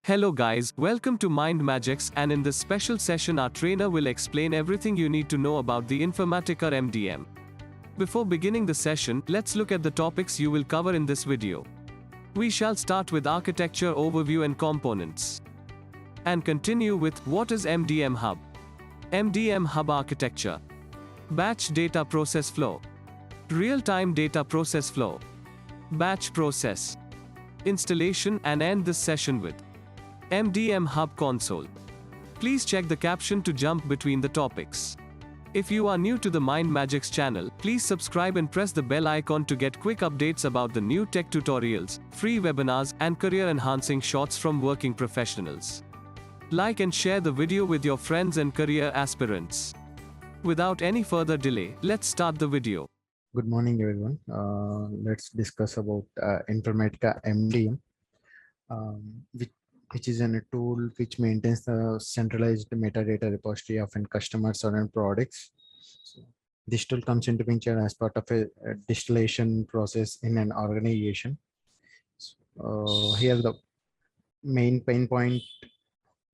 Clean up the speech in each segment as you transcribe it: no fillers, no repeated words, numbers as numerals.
Hello guys, welcome to MindMajix, and in this special session our trainer will explain everything you need to know about the Informatica MDM. Before beginning the session, let's look at the topics you will cover in this video. We shall start with architecture overview and components. And continue with what is MDM Hub? MDM Hub Architecture. Batch data process flow. Real-time data process flow. Batch process. Installation, and end this session with MDM Hub Console. Please check the caption to jump between the topics. If you are new to the MindMajix channel, please subscribe and press the bell icon to get quick updates about the new tech tutorials, free webinars, and career-enhancing shots from working professionals. Like and share the video with your friends and career aspirants. Without any further delay, let's start the video. Good morning, everyone. Let's discuss about Informatica MDM, which is a tool which maintains the centralized metadata repository of customers and products. So this tool comes into picture as part of a distillation process in an organization. Here the main pain point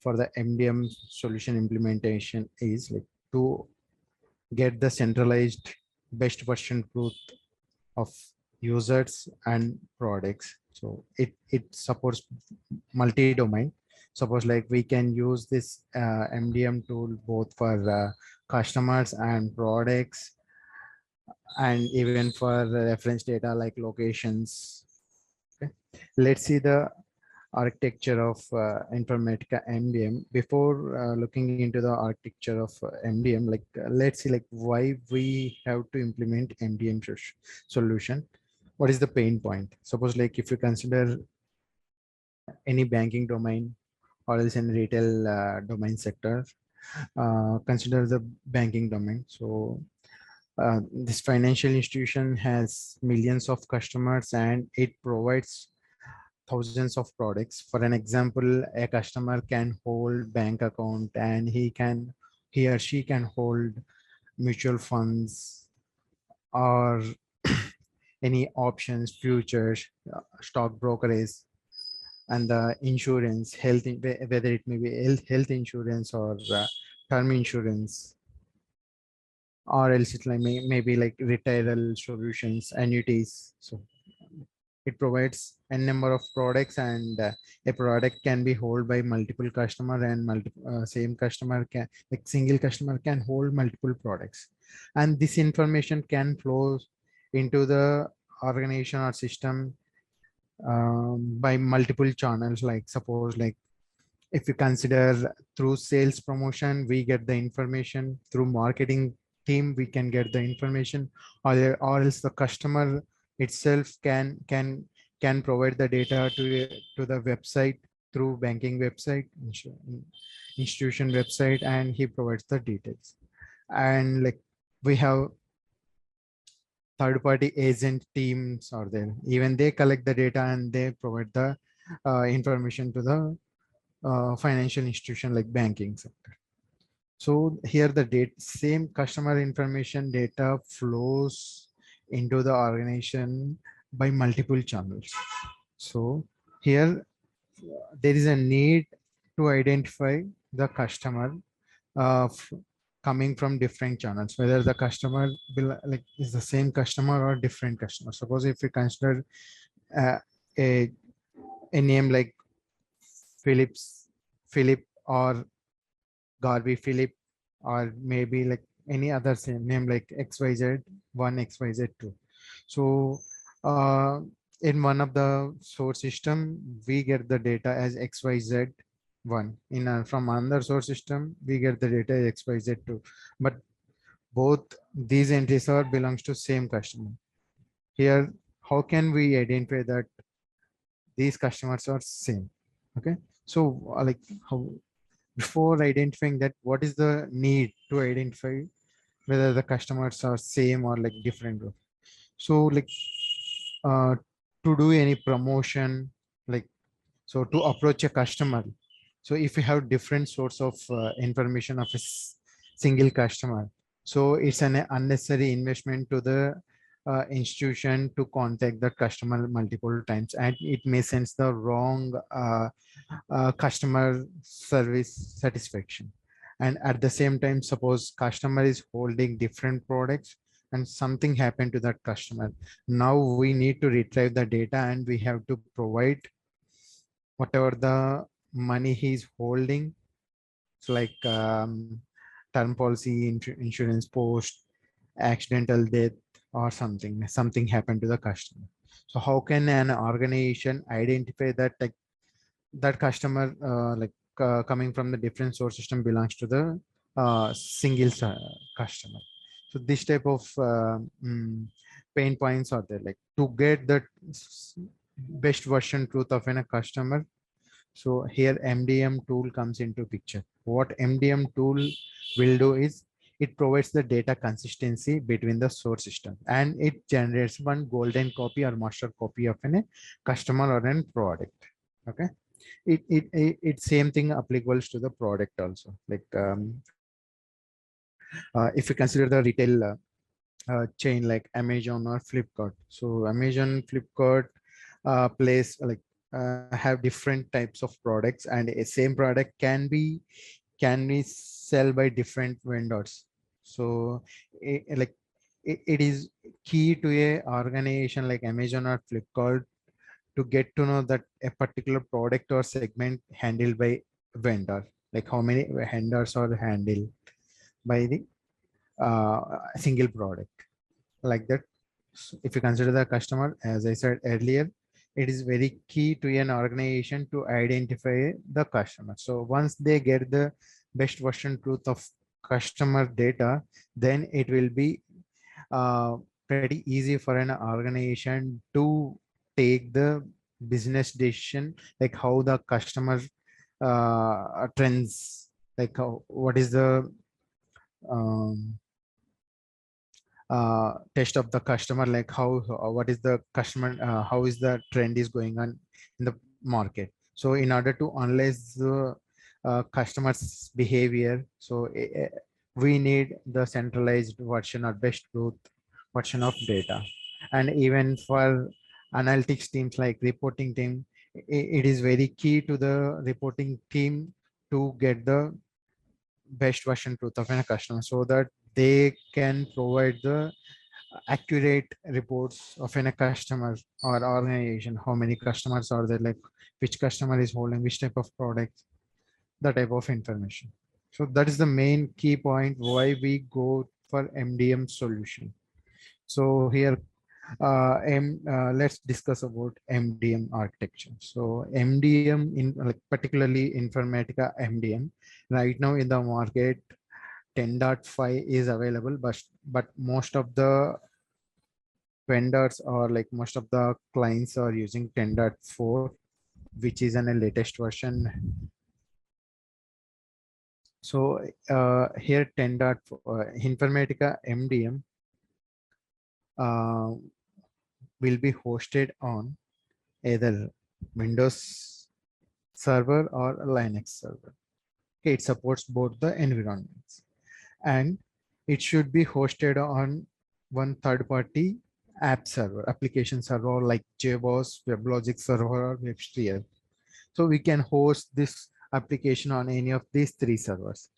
for the MDM solution implementation is to get the centralized best version truth of users and products. So it supports multi-domain. Suppose we can use this MDM tool both for customers and products, and even for reference data like locations. Okay. Let's see the architecture of Informatica MDM. Before looking into the architecture of MDM, let's see why we have to implement MDM solution. What is the pain point? Suppose if you consider any banking domain or else in retail domain sector, consider the banking domain. So this financial institution has millions of customers and it provides thousands of products. For an example, a customer can hold bank account and he or she can hold mutual funds or any options, futures, stock brokerage, and the insurance, whether it may be health insurance or term insurance, or else it maybe retirement solutions, annuities. So it provides a number of products, and a product can be held by multiple customer, and same customer can single customer can hold multiple products, and this information can flow into the organization or system by multiple channels. Suppose if you consider through sales promotion, we get the information. Through marketing team, we can get the information, or else the customer itself can provide the data to the website through banking website, institution website, and he provides the details. And we have third-party agent teams are there. Even they collect the data and they provide the information to the financial institution like banking sector. So here the same customer information data flows into the organization by multiple channels. So here there is a need to identify the customer coming from different channels, whether the customer will is the same customer or different customer. Suppose if we consider a name like Philip or Garvey Philip, or maybe any other same name like XYZ1, XYZ2. So in one of the source system, we get the data as XYZ1. From another source system, we get the data as XYZ2. But both these entries belongs to same customer. Here, how can we identify that these customers are same? Okay, so before identifying that, what is the need to identify whether the customers are same or different? So to do any promotion, so to approach a customer. So if you have different source of information of a single customer, so it's an unnecessary investment to the institution to contact the customer multiple times, and it may send the wrong customer service satisfaction. And at the same time, suppose customer is holding different products and something happened to that customer. Now we need to retrieve the data and we have to provide whatever the money he's holding. It's like term policy, insurance, post, accidental death, or something happened to the customer. So how can an organization identify that, like, that customer coming from the different source system belongs to the single customer? So this type of pain points are there, like to get the best version truth of a customer. So here MDM tool comes into picture. What MDM tool will do is it provides the data consistency between the source system and it generates one golden copy or master copy of a customer or a product. Okay. It same thing applicable to the product also. Like if you consider the retail chain like Amazon or Flipkart. So Amazon, Flipkart place like have different types of products, and a same product can be sell by different vendors. So it is key to a organization like Amazon or Flipkart to get to know that a particular product or segment handled by vendor, like how many vendors are handled by the single product, like that. So if you consider the customer, as I said earlier, it is very key to an organization to identify the customer. So once they get the best version truth of customer data, then it will be uh, pretty easy for an organization to take the business decision, like how the customer trends, like what is the um, test of the customer, like how what is the customer, how is the trend is going on in the market. So in order to analyze the customers behavior, so we need the centralized version or best truth version of data. And even for analytics teams like reporting team, it is very key to the reporting team to get the best version truth of a customer so that they can provide the accurate reports of a customer or organization. How many customers are there, like which customer is holding which type of product, the type of information. So that is the main key point why we go for MDM solution. So here let's discuss about MDM architecture. So MDM, in like particularly Informatica MDM, right now in the market 10.5 is available, but most of the vendors or like most of the clients are using 10.4, which is an a latest version. So here 10.4 Informatica MDM uh, will be hosted on either Windows server or a Linux server. Okay, it supports both the environments, and it should be hosted on one third-party app server, application server like JBoss, WebLogic server, or WebSphere. So we can host this application on any of these three servers.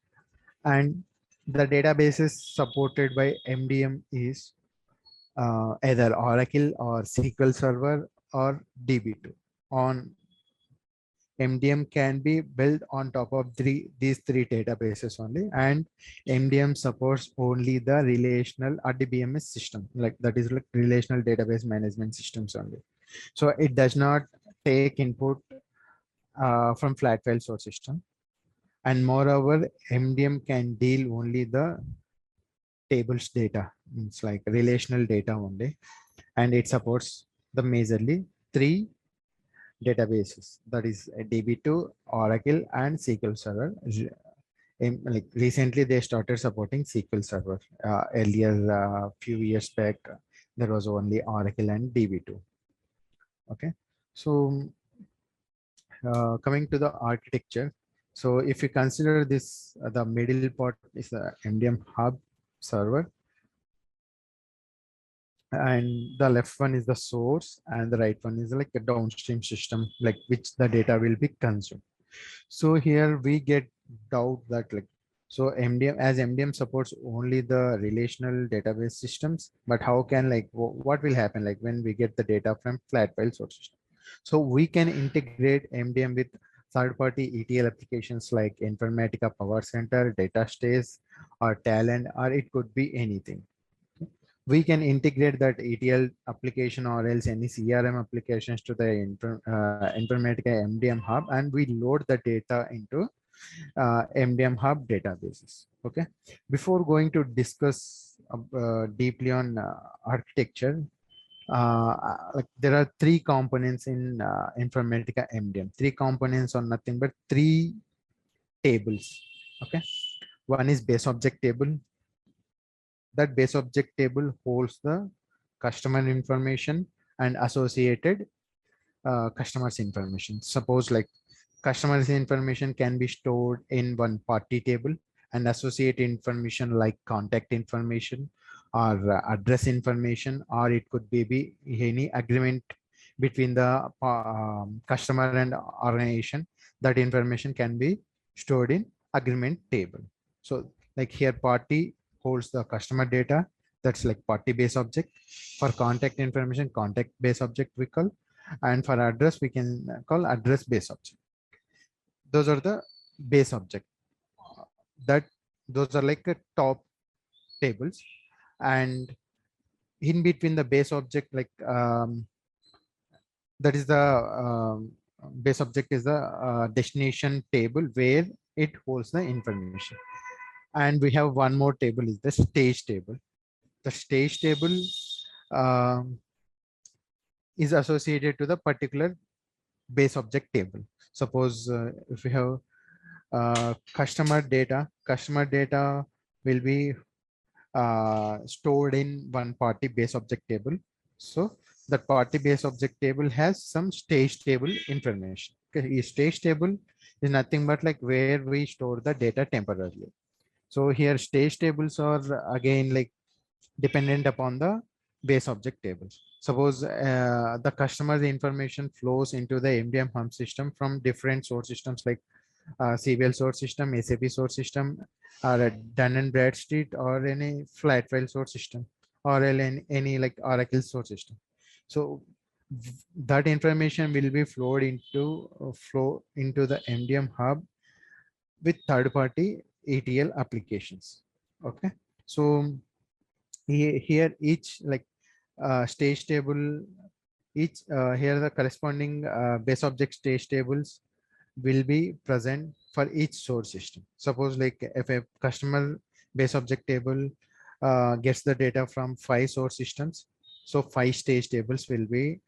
And the databases supported by MDM is either Oracle or SQL Server or DB2. On MDM can be built on top of these three databases only, and MDM supports only the relational RDBMS system, like that is like relational database management systems only. So it does not take input from flat file source system, and moreover, MDM can deal only the tables data. It's like relational data only, and it supports the majorly three databases, that is DB2, Oracle, and SQL Server. Like recently they started supporting SQL Server. Earlier, few years back, there was only Oracle and DB2. Okay, so coming to the architecture. So if you consider this, the middle part is the MDM Hub server. and the left one is the source and the right one is like a downstream system, like which the data will be consumed. So here we get doubt that like, so MDM, as MDM supports only the relational database systems, but how can like what will happen like when we get the data from flat file source system? So we can integrate MDM with third-party ETL applications like Informatica Power Center, DataStage, or Talent, or it could be anything. We can integrate that ETL application or else any CRM applications to the Informatica MDM Hub, and we load the data into MDM Hub databases. Okay. Before going to discuss deeply on architecture, like there are three components in Informatica MDM. Three components are nothing but three tables. Okay. One is base object table. That base object table holds the customer information and associated customers information. Suppose like customers information can be stored in one party table, and associate information like contact information or address information, or it could be any agreement between the customer and organization. That information can be stored in agreement table. So like here party holds the customer data, that's like party base object. For contact information, contact base object we call, and for address we can call address base object. Those are the base object. That those are like a top tables, and in between the base object, like that is the base object is the destination table where it holds the information. And we have one more table is the stage table. The stage table um, is associated to the particular base object table. Suppose if we have customer data will be stored in one party base object table. So that party base object table has some stage table information. Okay, a stage table is nothing but like where we store the data temporarily. So here stage tables are again like dependent upon the base object tables. Suppose the customer's information flows into the MDM Hub system from different source systems like CBL source system, SAP source system, or a Dun and Bradstreet, or any flat file source system, or any like Oracle source system. So that information will be flowed into the MDM Hub with third-party ETL applications. Okay, so here each like stage table, each here the corresponding base object stage tables will be present for each source system. Suppose like if a customer base object table gets the data from 5 source systems, so 5 stage tables will be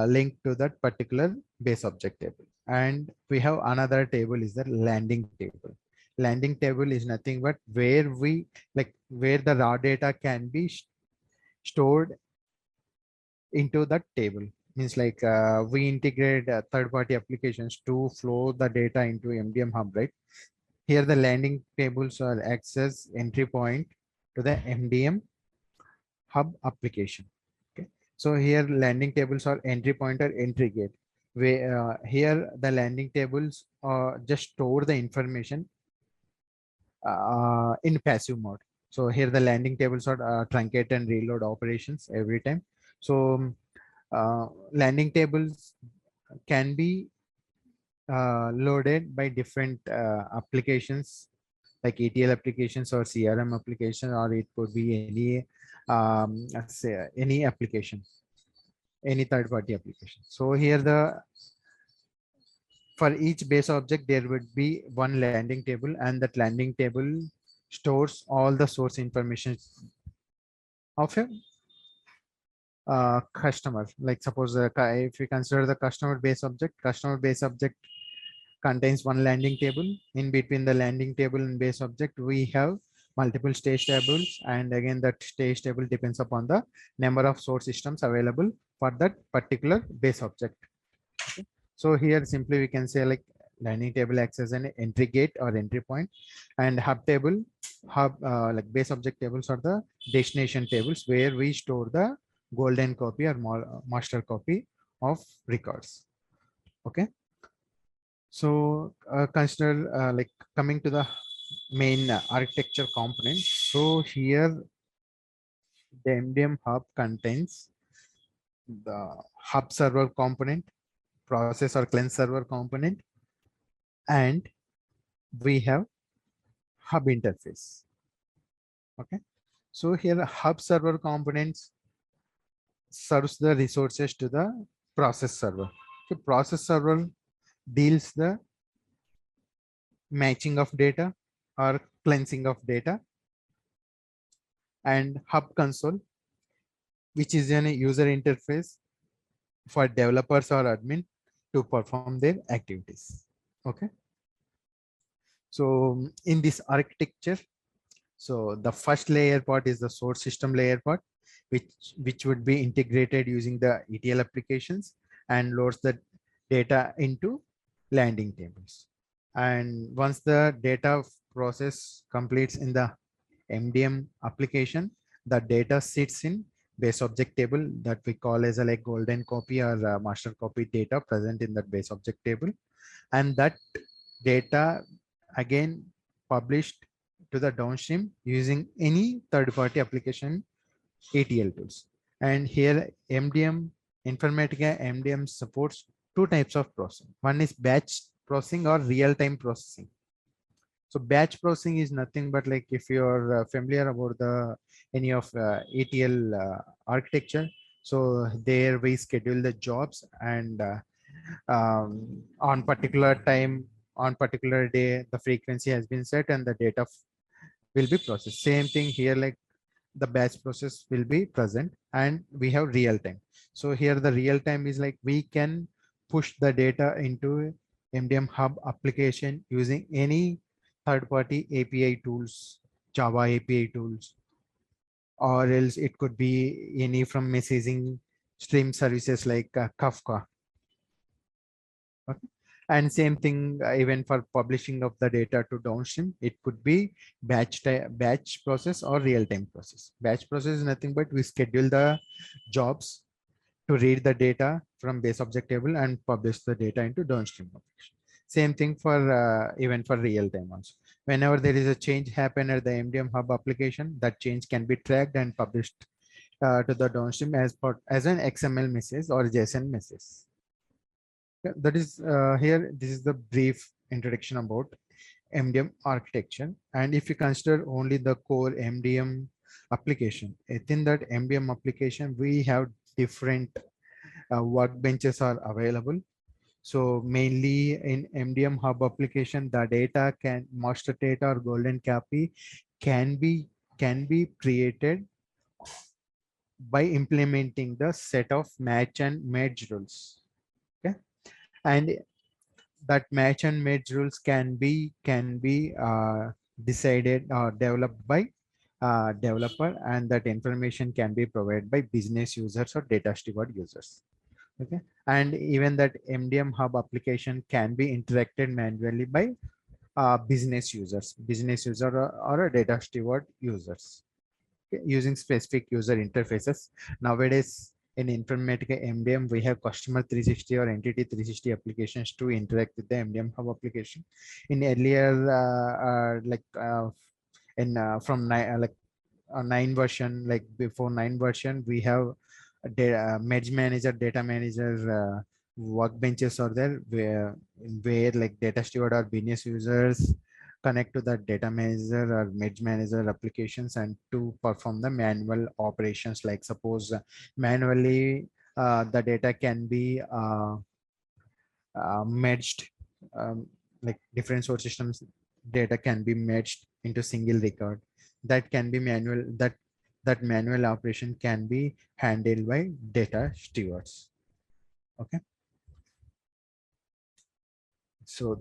linked to that particular base object table. And we have another table is the landing table. Landing table is nothing but where we like where the raw data can be stored into that table. Means like we integrate third-party applications to flow the data into MDM Hub, right? Here the landing tables are access entry point to the MDM Hub application. Okay, so here landing tables are entry point or entry gate. Where here the landing tables just store the information in passive mode. So here the landing tables are truncate and reload operations every time. So landing tables can be loaded by different applications like ETL applications or CRM application, or it could be any say any application, any third-party application. So here for each base object there would be one landing table, and that landing table stores all the source information of a customer. Like suppose if we consider the customer base object contains one landing table. In between the landing table and base object we have multiple stage tables, and again that stage table depends upon the number of source systems available for that particular base object. Okay. So here simply we can say like landing table acts as an entry gate or entry point, and hub like base object tables are the destination tables where we store the golden copy or master copy of records. Okay. So consider like coming to the main architecture component. So here the MDM hub contains the hub server component, process or cleanse server component, and we have hub interface. Okay. So here hub server components serves the resources to the process server. So process server deals the matching of data or cleansing of data, and hub console, which is a user interface for developers or admin to perform their activities. Okay. So in this architecture, so the first layer part is the source system layer part, which would be integrated using the ETL applications and loads the data into landing tables. And once the data process completes in the MDM application, the data sits in base object table that we call as a like golden copy or master copy data present in that base object table, and that data again published to the downstream using any third-party application ETL tools. And here MDM Informatica MDM supports two types of processing. One is batch processing or real-time processing. So batch processing is nothing but like if you're familiar about the any of ETL architecture. So there we schedule the jobs, and on particular time, on particular day, the frequency has been set and the data will be processed. Same thing here, like the batch process will be present and we have real time. So here the real time is like we can push the data into MDM hub application using any third party API tools, Java API tools, or else it could be any from messaging stream services like Kafka. Okay. And same thing even for publishing of the data to downstream, it could be batch process or real-time process. Batch process is nothing but we schedule the jobs to read the data from base object table and publish the data into downstream application. Same thing for even for real-time also. Whenever there is a change happen at the MDM hub application, that change can be tracked and published to the downstream as an XML message or JSON message. That is here. This is the brief introduction about MDM architecture. And if you consider only the core MDM application, within that MDM application, we have different workbenches are available. So mainly in MDM hub application, the data can master data or golden copy can be created by implementing the set of match and merge rules. Okay. And that match and merge rules can be decided or developed by developer, and that information can be provided by business users or data steward users. Okay. And even that MDM hub application can be interacted manually by business user or a data steward users, okay, using specific user interfaces. Nowadays in Informatica MDM, we have customer 360 or entity 360 applications to interact with the MDM hub application. In earlier from 9 version, like before 9 version, we have data merge manager, data manager, workbenches are there where like data steward or business users connect to the data manager or merge manager applications and to perform the manual operations. Like suppose manually the data can be merged, like different source systems data can be merged into single record. That can be manual, that manual operation can be handled by data stewards. Okay. So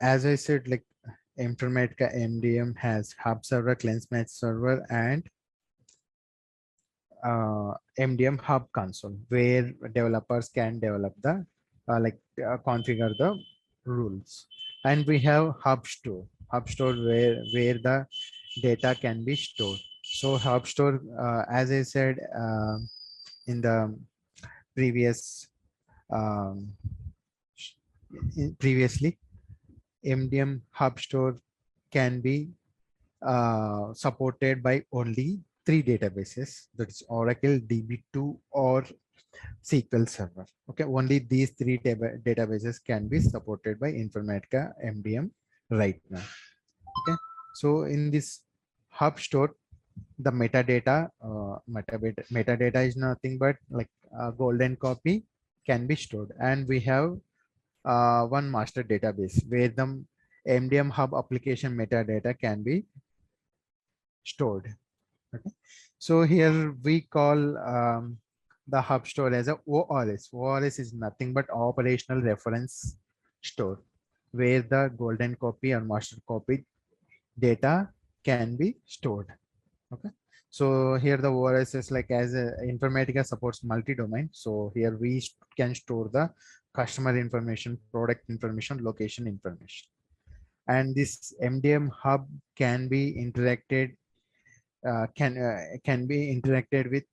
as I said, like Informatica MDM has hub server, cleanse match server, and MDM Hub Console, where developers can develop the configure the rules. And we have Hub Store where the data can be stored. So Hub Store, as I said, in the previous previously, MDM Hub Store can be supported by only three databases, that is Oracle, DB2, or SQL Server. Okay, only these three databases can be supported by Informatica MDM right now. Okay, so in this Hub Store, the metadata is nothing but like a golden copy can be stored, and we have one master database where the MDM Hub application metadata can be stored. Okay, so here we call the hub store as a ORS. ORS is nothing but operational reference store, where the golden copy or master copy data can be stored. Okay, so here the ORS is like, as Informatica supports multi-domain, so here we can store the customer information, product information, location information, and this MDM hub can be interacted can be interacted with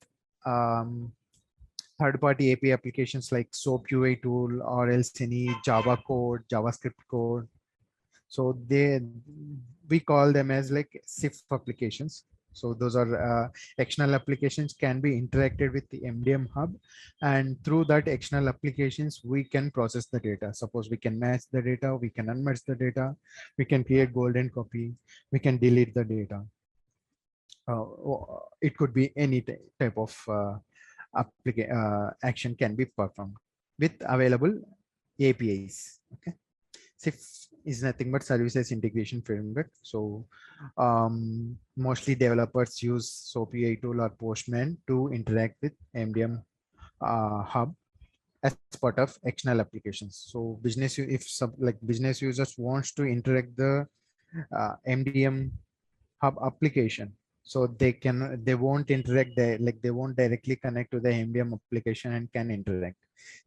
third-party API applications like SOAP UI tool or else any Java code, JavaScript code. So we call them as like SIF applications. So those are external applications can be interacted with the MDM hub, and through that external applications we can process the data. Suppose we can match the data, we can unmatch the data, we can create golden copy, we can delete the data. It could be any type of action can be performed with available APIs. Okay, SIF is nothing but services integration framework. So mostly developers use SOAP UI tool or Postman to interact with MDM hub as part of external applications. So business users wants to interact the MDM hub application, so they won't interact there, like they won't directly connect to the MDM application and can interact.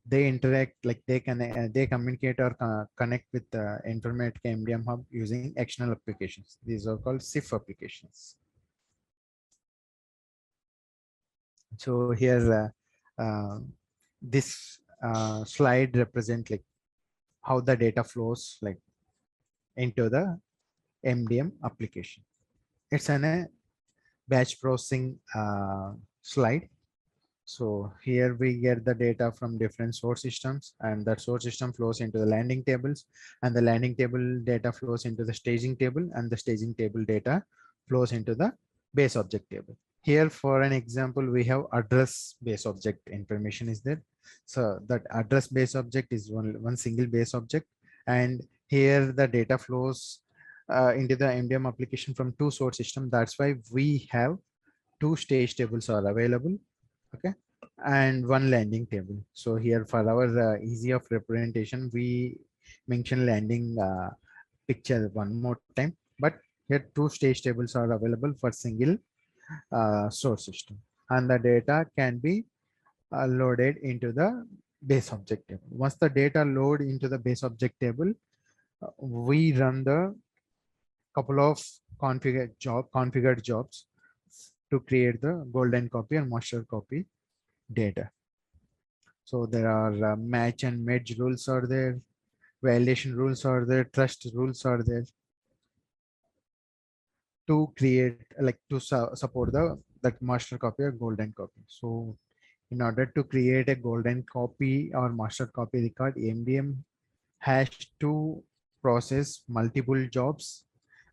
They interact like they communicate or connect with the Informatica MDM hub using external applications. These are called SIF applications. So here this slide represent like how the data flows like into the MDM application. It's a batch processing slide. So here we get the data from different source systems, and that source system flows into the landing tables, and the landing table data flows into the staging table, and the staging table data flows into the base object table. Here for an example, we have address base object information is there. So that address base object is one single base object, and here the data flows into the MDM application from two source system. That's why we have two stage tables are available. Okay, and one landing table. So here for our easy of representation, we mention landing picture one more time, but here two stage tables are available for single source system, and the data can be loaded into the base object table. Once the data load into the base object table, we run the couple of configured jobs to create the golden copy and master copy data. So there are match and merge rules are there, validation rules are there, trust rules are there to create like to support that master copy or golden copy. So in order to create a golden copy or master copy record, MDM has to process multiple jobs,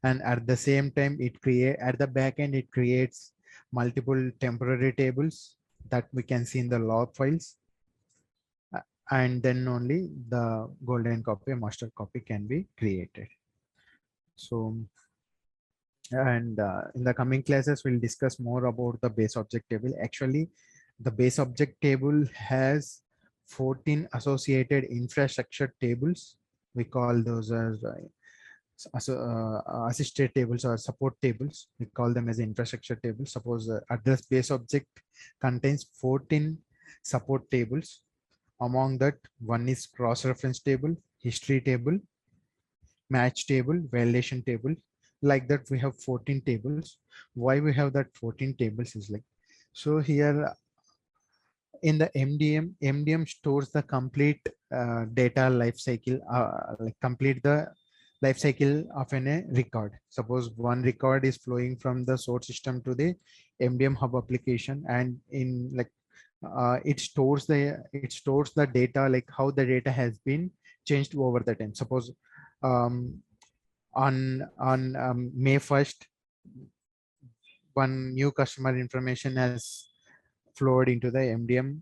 and at the same time at the back end it creates multiple temporary tables that we can see in the log files, and then only the golden copy master copy can be created. So and in the coming classes we'll discuss more about the base object table. Actually the base object table has 14 associated infrastructure tables. We call those as assisted tables or support tables. We call them as infrastructure tables. Suppose address base object contains 14 support tables. Among that, one is cross-reference table, history table, match table, validation table. Like that, we have 14 tables. Why we have that 14 tables is like, so here in the MDM stores the complete data life cycle, like complete the life cycle of a record. Suppose one record is flowing from the source system to the MDM hub application, and in like it stores the data, like how the data has been changed over the time. Suppose um, on May 1st, one new customer information has flowed into the MDM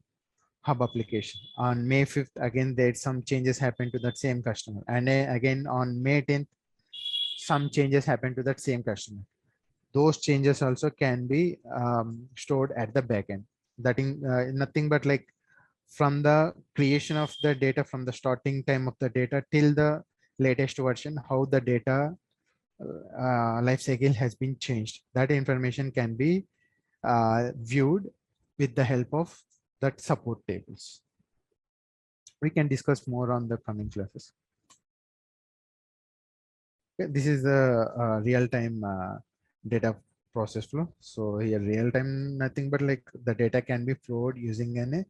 hub application. On May 5th, again, there some changes happened to that same customer. And again, on May 10th, some changes happened to that same customer. Those changes also can be stored at the backend. That in nothing but like from the creation of the data, from the starting time of the data till the latest version, how the data life cycle has been changed. That information can be viewed with the help of that support tables. We can discuss more on the coming classes. Okay, this is the real-time data process flow. So here real-time, nothing but like the data can be flowed using an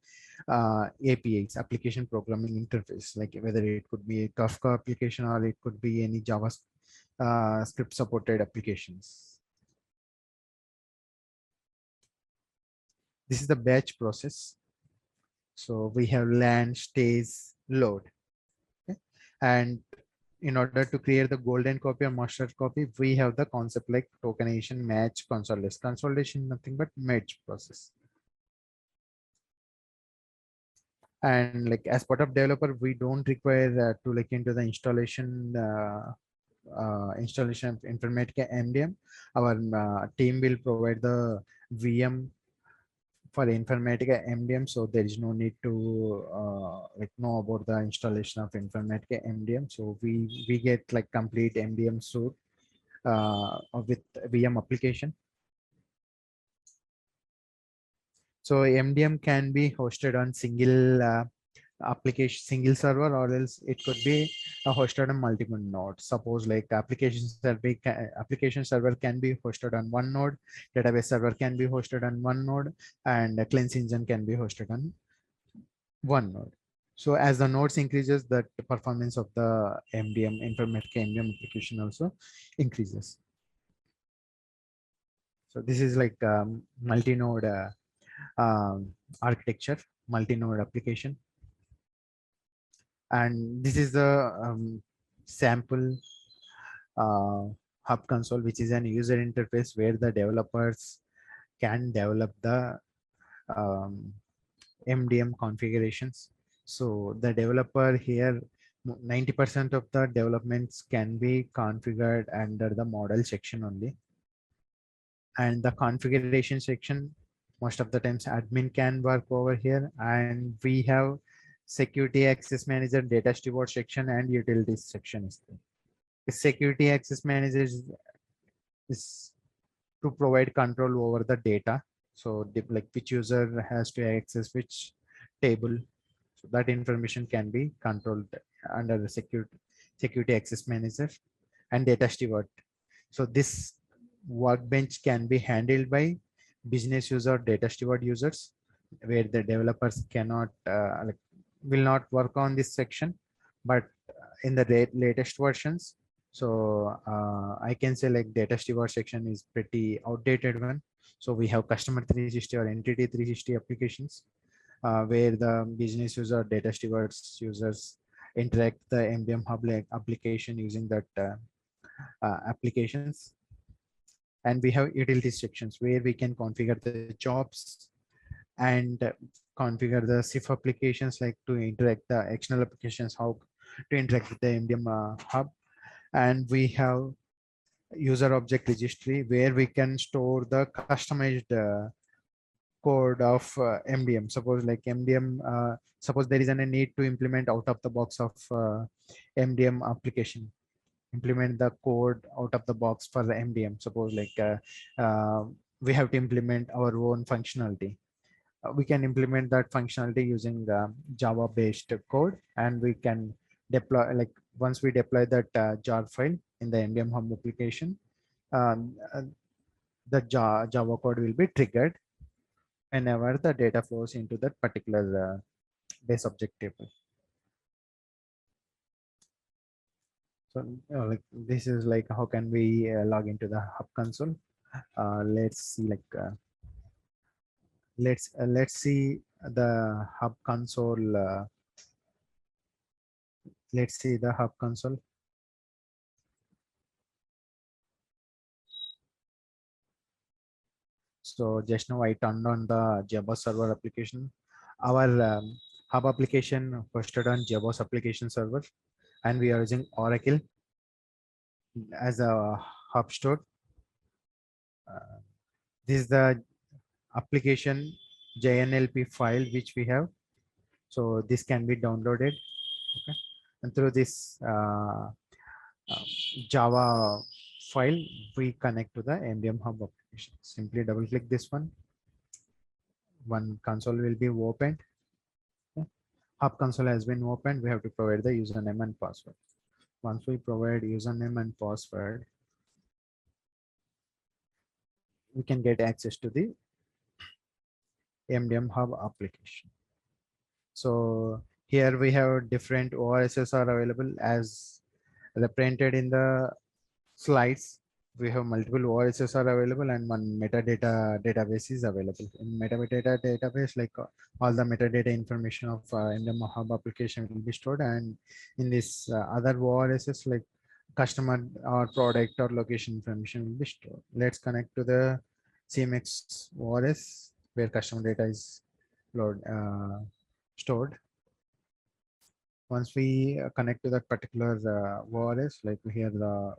APIs, application programming interface, like whether it could be a Kafka application or it could be any Java script supported applications. This is the batch process. So we have land, stays, load. Okay? And in order to create the golden copy or master copy, we have the concept like tokenization, match, consolidation. Consolidation, nothing but match process. And like as part of developer, we don't require to look into the installation installation of Informatica MDM. Our team will provide the VM for Informatica MDM, so there is no need to like know about the installation of Informatica MDM. So we get like complete MDM suite with VM application. So MDM can be hosted on single application, single server, or else it could be hosted on multiple nodes. Suppose like application server can be hosted on one node, database server can be hosted on one node, and a cleanse engine can be hosted on one node. So as the nodes increases, the performance of the MDM Informatica MDM application also increases. So this is like multi-node architecture, multi-node application. And this is the sample hub console, which is an user interface where the developers can develop the MDM configurations. So the developer here, 90% of the developments can be configured under the model section only. And the configuration section, most of the times admin can work over here. And we have security access manager, data steward section, and utilities section is there. The security access manager is to provide control over the data. So like which user has to access which table. So that information can be controlled under the security access manager and data steward. So this workbench can be handled by business user, data steward users, where the developers cannot like will not work on this section, but in the latest versions. So I can say like data steward section is pretty outdated one. So we have customer 360 or entity 360 applications where the business user, data stewards users interact the MDM Hub application using that applications. And we have utility sections where we can configure the jobs and configure the SIF applications, like to interact the external applications, how to interact with the MDM Hub. And we have user object registry where we can store the customized code of MDM. Suppose like MDM, suppose there is a need to implement out of the box of MDM application, implement the code out of the box for the MDM. Suppose like we have to implement our own functionality. We can implement that functionality using Java based code, and we can deploy, like once we deploy that jar file in the MDM Hub application, um, uh, the Java code will be triggered, whenever the data flows into that particular base object table. So like this is like how can we log into the Hub Console. Let's see let's see the Hub Console. Let's see the Hub Console. So just now I turned on the Java server application. Our Hub application hosted on Java's application server, and we are using Oracle as a hub store. This is the application JNLP file which we have. So this can be downloaded. Okay. And through this Java file, we connect to the MDM Hub application. Simply double click this one. One console will be opened. Okay. Hub console has been opened. We have to provide the username and password. Once we provide username and password, we can get access to the MDM Hub application. So here we have different ORSs are available as represented in the slides. We have multiple ORSs are available and one metadata database is available. In metadata database, like all the metadata information of MDM Hub application will be stored, and in this other ORSs like customer or product or location information will be stored. Let's connect to the CMX ORS where customer data is stored. Once we connect to that particular ORS, like here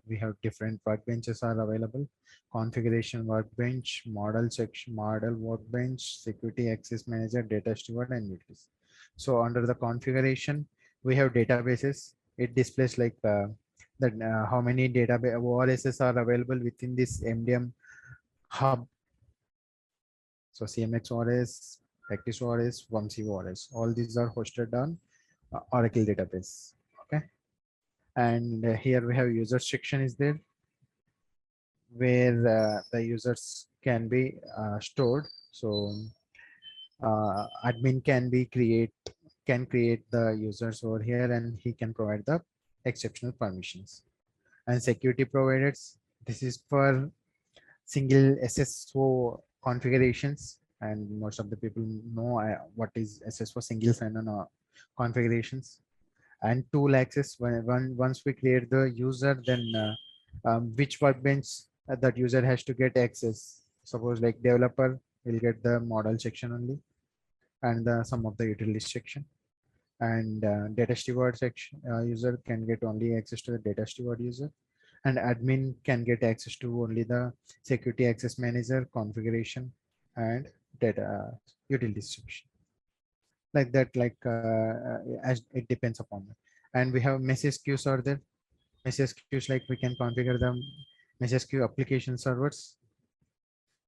we have different workbenches are available: configuration workbench, model section, model workbench, security access manager, data steward, and utilities. So under the configuration, we have databases. It displays like that how many database ORSs are available within this MDM hub. So CMX ORS, Practice ORS, Vamsi ORS, all these are hosted on Oracle database. Okay. And here we have user section is there where the users can be stored. So admin can create the users over here, and he can provide the exceptional permissions. And security providers, this is for single SSO configurations, and most of the people know what is SSO single sign-on configurations. And tool access, once we create the user, then which workbench that user has to get access. Suppose like developer will get the model section only, and some of the utility section, and data steward section user can get only access to the data steward user, and admin can get access to only the security access manager, configuration, and data utility section. Like that, like as it depends upon it. And we have message queues are there. Message queues, like we can configure the message queue application servers.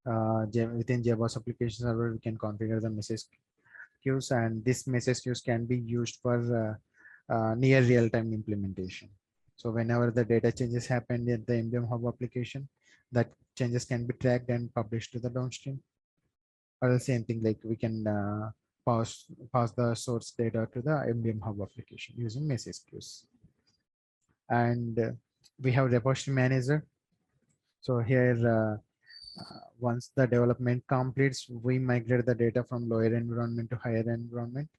Within Java's application server, we can configure the message queues, and this message queues can be used for near real-time implementation. So whenever the data changes happen in the MDM Hub application, that changes can be tracked and published to the downstream. Or the same thing, like we can pass the source data to the MDM Hub application using message queues. And we have repository manager. So here, once the development completes, we migrate the data from lower environment to higher environment.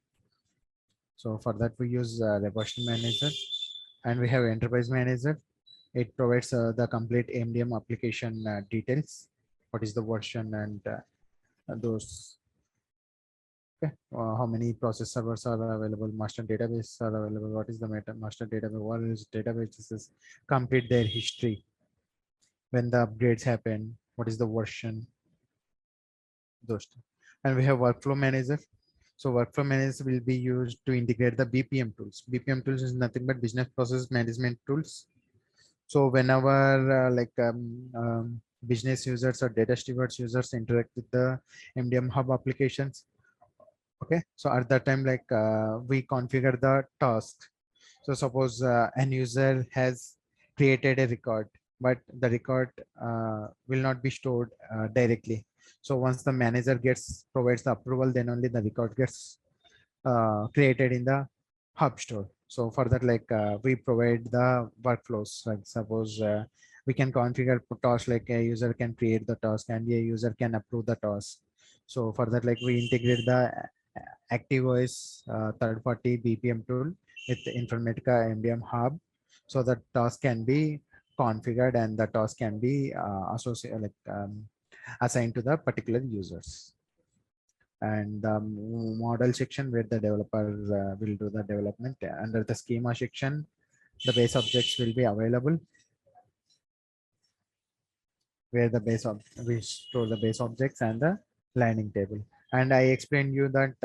So for that, we use repository manager. And we have enterprise manager. It provides the complete MDM application details. What is the version and those. Okay. How many process servers are available? Master database are available. What is the master database? What is database? This is complete their history. When the upgrades happen, what is the version? Those two. And we have workflow manager. So workflow manager will be used to integrate the BPM tools. BPM tools is nothing but business process management tools. So whenever business users or data stewards users interact with the MDM Hub applications, okay, so at that time, like we configure the task. So suppose an user has created a record, but the record will not be stored directly. So once the manager provides the approval, then only the record gets created in the hub store. So for that, like we provide the workflows. Like suppose we can configure task, like a user can create the task and a user can approve the task. So for that, like we integrate the ActiveOS third-party BPM tool with Informatica MDM Hub, so that task can be configured and the task can be associated, like assigned to the particular users. And the model section where the developer will do the development. Under the schema section, the base objects will be available, where the we store the base objects and the landing table. And I explained you that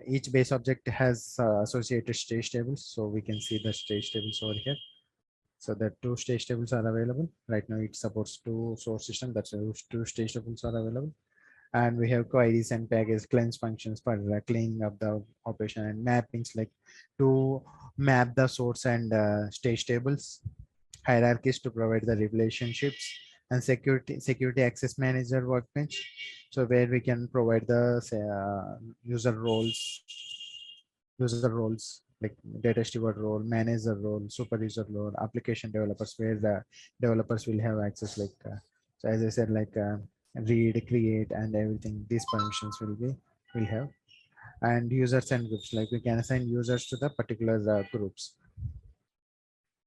each base object has associated stage tables, so we can see the stage tables over here. So the two stage tables are available right now. It supports two source system, that's two stage tables are available. And we have queries and package cleanse functions for cleaning up the operation, and mappings, like to map the source and stage tables, hierarchies to provide the relationships, and security access manager workbench, so where we can provide the user roles like data steward role, manager role, super user role, application developers, where the developers will have access, like so as I said, like read, create, and everything. These permissions will have. And users and groups, like we can assign users to the particular groups.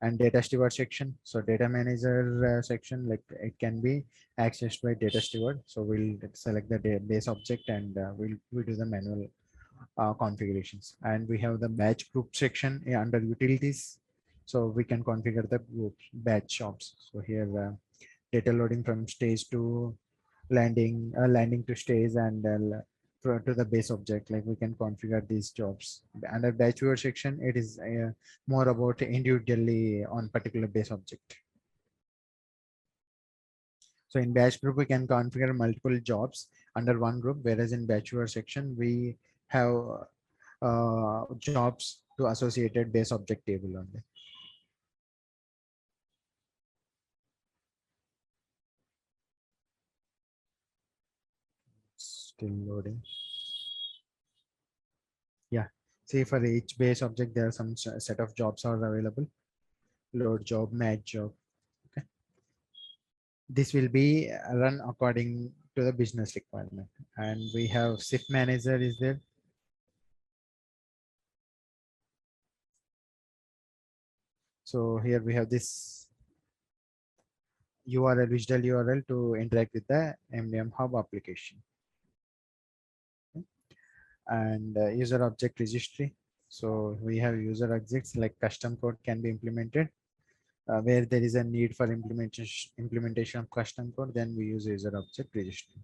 And data steward section, so data manager section, like it can be accessed by data steward. So we'll select the base object and we do the manual configurations. And we have the batch group section under utilities, so we can configure the group batch jobs. So here data loading from stage to landing to stage, and to the base object, like we can configure these jobs. Under batch viewer section, it is more about individually on particular base object. So in batch group, we can configure multiple jobs under one group, whereas in batch viewer section, we have jobs to associated base object table only. Still loading. Yeah, see, for each base object, there are some set of jobs are available. Load job, match job. Okay, this will be run according to the business requirement. And we have shift manager is there. So here we have this URL, digital URL to interact with the MDM Hub application. Okay. And user object registry. So we have user objects, like custom code can be implemented. Where there is a need for implementation of custom code, then we use user object registry.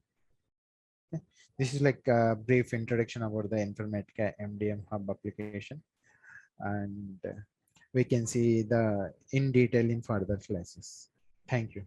Okay. This is like a brief introduction about the Informatica MDM Hub application, and we can see the in detail in further classes. Thank you.